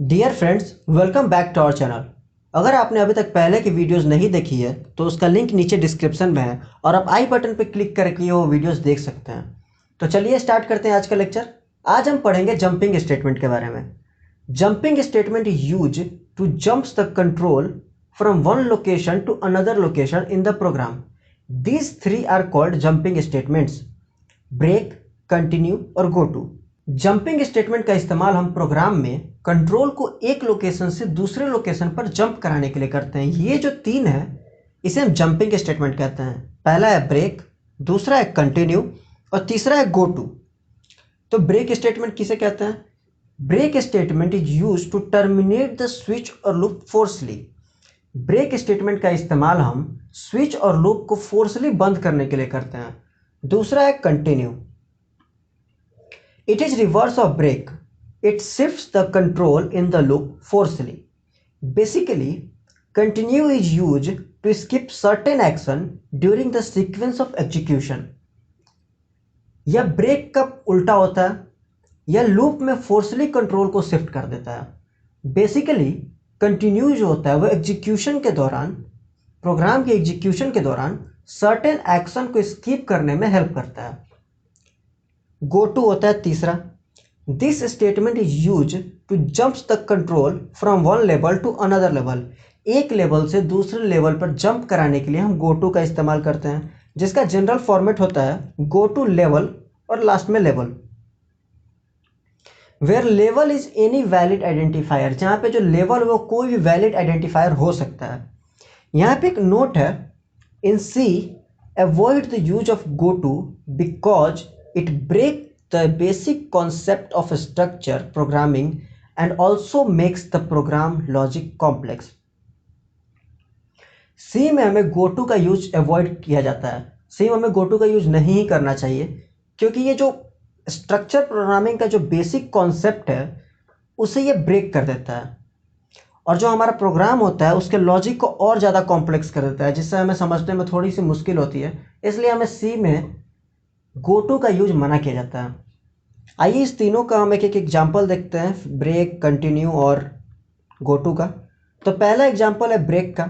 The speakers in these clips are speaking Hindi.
Dear friends, welcome back to our channel. अगर आपने अभी तक पहले की वीडियोस नहीं देखी है तो उसका लिंक नीचे डिस्क्रिप्शन में है और आप आई बटन पर क्लिक करके वो वीडियोस देख सकते हैं। तो चलिए स्टार्ट करते हैं आज का लेक्चर। आज हम पढ़ेंगे जंपिंग स्टेटमेंट के बारे में। Jumping statement is use to jumps the control from one location to another location in the program. These three are called jumping statements: break, continue और गो टू। जंपिंग स्टेटमेंट का इस्तेमाल हम प्रोग्राम में कंट्रोल को एक लोकेशन से दूसरे लोकेशन पर जंप कराने के लिए करते हैं। ये जो तीन है इसे हम जंपिंग स्टेटमेंट कहते हैं। पहला है ब्रेक, दूसरा है कंटिन्यू और तीसरा है गो टू। तो ब्रेक स्टेटमेंट किसे कहते हैं? Break statement is use to terminate the switch और लूप फोर्सली। ब्रेक स्टेटमेंट का इस्तेमाल हम स्विच और लूप को फोर्सली बंद करने के लिए करते हैं। दूसरा है continue. It is reverse of break. It shifts the control in the loop forcefully. Basically, continue is used to skip certain action during the sequence of execution. यह ब्रेक का उल्टा होता है। यह लूप में फोर्सली कंट्रोल को शिफ्ट कर देता है। बेसिकली कंटिन्यू जो होता है वह एग्जीक्यूशन के दौरान, प्रोग्राम के एग्जीक्यूशन के दौरान सर्टेन एक्शन को स्किप करने में हेल्प करता है। गो टू होता है तीसरा। This statement is use to jumps the control from one level to another level. एक लेवल से दूसरे लेवल पर जंप कराने के लिए हम गो टू का इस्तेमाल करते हैं, जिसका जनरल फॉर्मेट होता है गो टू लेवल और लास्ट में level. Where level is any valid identifier, जहाँ पे जो लेवल वो कोई भी वैलिड आइडेंटिफायर हो सकता है। यहाँ पे एक नोट है, in C avoid the use of go to because it breaks the basic concept of structure programming and also makes the program logic complex. सी में हमें गो टू का यूज अवॉइड किया जाता है। सी में हमें गो टू का यूज नहीं ही करना चाहिए, क्योंकि ये जो स्ट्रक्चर प्रोग्रामिंग का जो बेसिक कॉन्सेप्ट है उसे ये ब्रेक कर देता है और जो हमारा प्रोग्राम होता है उसके लॉजिक को और ज़्यादा कॉम्प्लेक्स कर देता है, जिससे हमें समझने में थोड़ी सी मुश्किल होती है। इसलिए हमें सी में गो टू का यूज मना किया जाता है। आइए इस तीनों का हम एक एक एग्जाम्पल देखते हैं, ब्रेक, कंटिन्यू और गो टू का। तो पहला एग्जाम्पल है ब्रेक का।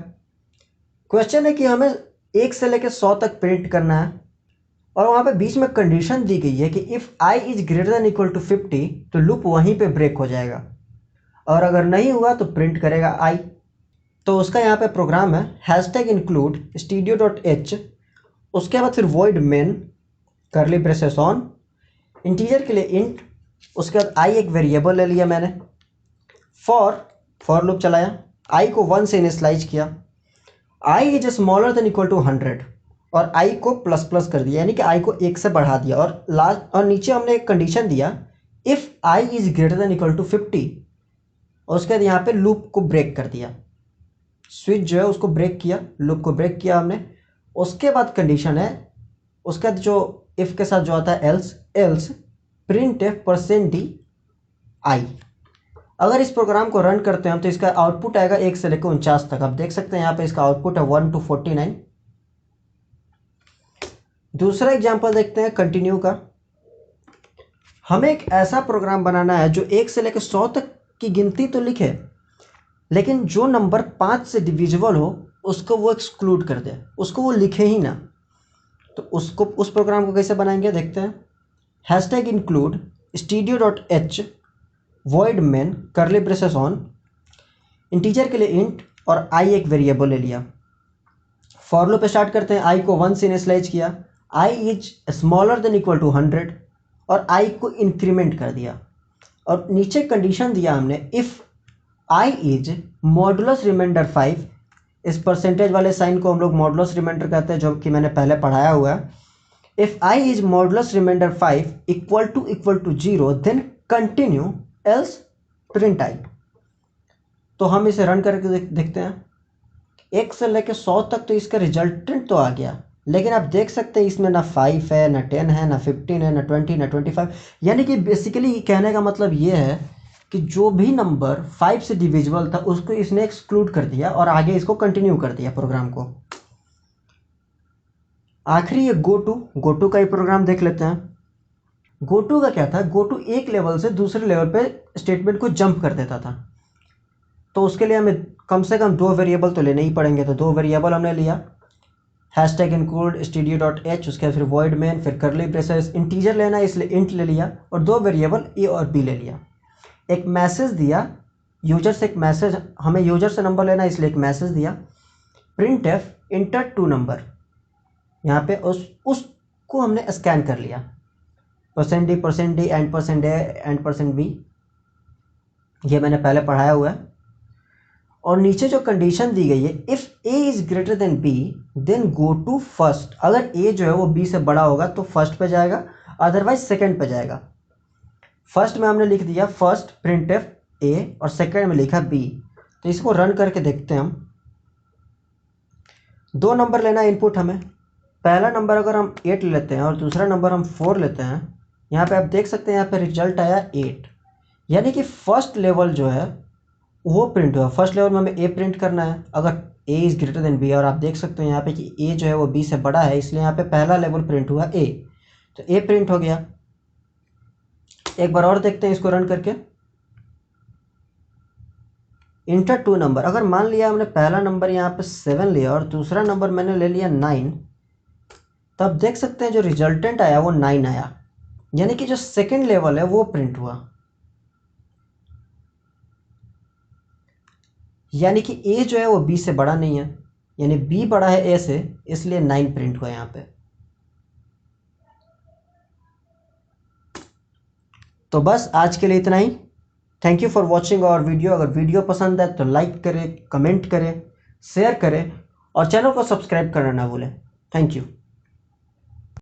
क्वेश्चन है कि हमें 1 से लेकर 100 तक प्रिंट करना है और वहाँ पे बीच में कंडीशन दी गई है कि if I is greater than equal to 50 तो लूप वहीं पे ब्रेक हो जाएगा और अगर नहीं हुआ तो प्रिंट करेगा आई। तो उसका यहाँ पे प्रोग्राम है हैशटैग इंक्लूड studio.h, उसके बाद फिर void main करली ब्रेसेस ऑन, इंटीजर के लिए इंट, उसके बाद आई एक वेरिएबल ले लिया मैंने, फॉर लूप चलाया, आई को 1 से इनिशियलाइज किया, I is smaller than equal to 100 और आई को प्लस प्लस कर दिया, यानी कि आई को 1 से बढ़ा दिया और लास्ट और नीचे हमने एक कंडीशन दिया if I is greater than equal to 50 और उसके बाद यहाँ पे लूप को ब्रेक कर दिया। स्विच जो है उसको ब्रेक किया, लूप को ब्रेक किया हमने। उसके बाद कंडीशन है, उसका जो इफ़ के साथ जो आता है एल्स प्रिंट %d आई। अगर इस प्रोग्राम को रन करते हैं तो इसका आउटपुट आएगा 1 से लेकर 49 तक। आप देख सकते हैं यहाँ पे इसका आउटपुट है 1 to 49। दूसरा एग्जांपल देखते हैं कंटिन्यू का। हमें एक ऐसा प्रोग्राम बनाना है जो 1 से लेकर 100 तक की गिनती तो लिखे, लेकिन जो नंबर 5 से डिविजिबल हो उसको वो एक्सक्लूड कर दे, उसको वो लिखे ही ना। तो उस प्रोग्राम को कैसे बनाएंगे देखते हैं। Hashtag include studio.h void main करली ब्रेसेस ऑन, इंटीजर के लिए इंट और आई एक वेरिएबल ले लिया। फॉर लूप स्टार्ट करते हैं, आई को 1 से इनिशियलाइज किया, I is smaller than equal to 100 और आई को इंक्रीमेंट कर दिया और नीचे कंडीशन दिया हमने if I is modulus reminder 5। इस परसेंटेज वाले साइन को हम लोग मॉडुलस रिमाइंडर कहते हैं, जो कि मैंने पहले पढ़ाया हुआ है। If I is modulus reminder 5 equal to 0 then continue else print I. तो हम इसे रन करके देखते हैं। 1 से लेकर 100 तक तो इसका रिजल्टेंट तो आ गया, लेकिन आप देख सकते हैं इसमें ना 5 है, ना 10 है, ना 15 है, ना 20, ना 25। यानी कि बेसिकली कहने का मतलब ये है कि जो भी नंबर 5 से डिविजिबल था उसको इसने एक्सक्लूड कर दिया और आगे इसको कंटिन्यू कर दिया प्रोग्राम को। आखिरी ये गो टू का ही प्रोग्राम देख लेते हैं। गो टू का क्या था? गो टू एक लेवल से दूसरे लेवल पे स्टेटमेंट को जंप कर देता था। तो उसके लिए हमें कम से कम 2 वेरिएबल तो लेने ही पड़ेंगे। तो 2 वेरिएबल हमने लिया, हैशटैग इंक्लूड studio.h, उसके बाद फिर वॉइड मेन, फिर करली ब्रेसेस, इंटीजर लेना है इसलिए इंट ले लिया, और 2 वेरिएबल ए और बी ले लिया। एक मैसेज दिया यूजर से, एक मैसेज, हमें यूजर से नंबर लेना है इसलिए एक मैसेज दिया, प्रिंट एफ इंटर 2 नंबर, यहाँ पे उसको हमने स्कैन कर लिया, %d, %d, एंड %b, ये मैंने पहले पढ़ाया हुआ है। और नीचे जो कंडीशन दी गई है, if a is greater than b then go to first, अगर a जो है वो b से बड़ा होगा तो फर्स्ट पे जाएगा, अदरवाइज सेकंड पे जाएगा। फर्स्ट में हमने लिख दिया फर्स्ट प्रिंट एफ a, और सेकंड में लिखा b। तो इसको रन करके देखते हैं हम। 2 नंबर लेना है इनपुट हमें, पहला नंबर अगर हम 8 लेते हैं और दूसरा नंबर हम 4 लेते हैं, यहाँ पे आप देख सकते हैं यहाँ पे रिजल्ट आया 8, यानी कि फर्स्ट लेवल जो है वो प्रिंट हुआ। फर्स्ट लेवल में हमें ए प्रिंट करना है, अगर A is greater than B, और आप देख सकते हो यहाँ पे कि ए जो है वो बी से बड़ा है, इसलिए यहाँ पे पहला लेवल प्रिंट हुआ ए, तो ए प्रिंट हो गया। एक बार और देखते हैं इसको रन करके। इंटर 2 नंबर, अगर मान लिया हमने पहला नंबर यहाँ पे 7 लिया और दूसरा नंबर मैंने ले लिया 9, तब देख सकते हैं जो रिजल्टेंट आया वो 9 आया, यानी कि जो सेकेंड लेवल है वो प्रिंट हुआ, यानी कि ए जो है वो बी से बड़ा नहीं है, यानी बी बड़ा है ए से, इसलिए 9 प्रिंट हुआ यहाँ पे। तो बस आज के लिए इतना ही। Thank you for watching our video. अगर वीडियो पसंद है तो लाइक करें, कमेंट करें, शेयर करें और चैनल को सब्सक्राइब करना ना भूलें। Thank you.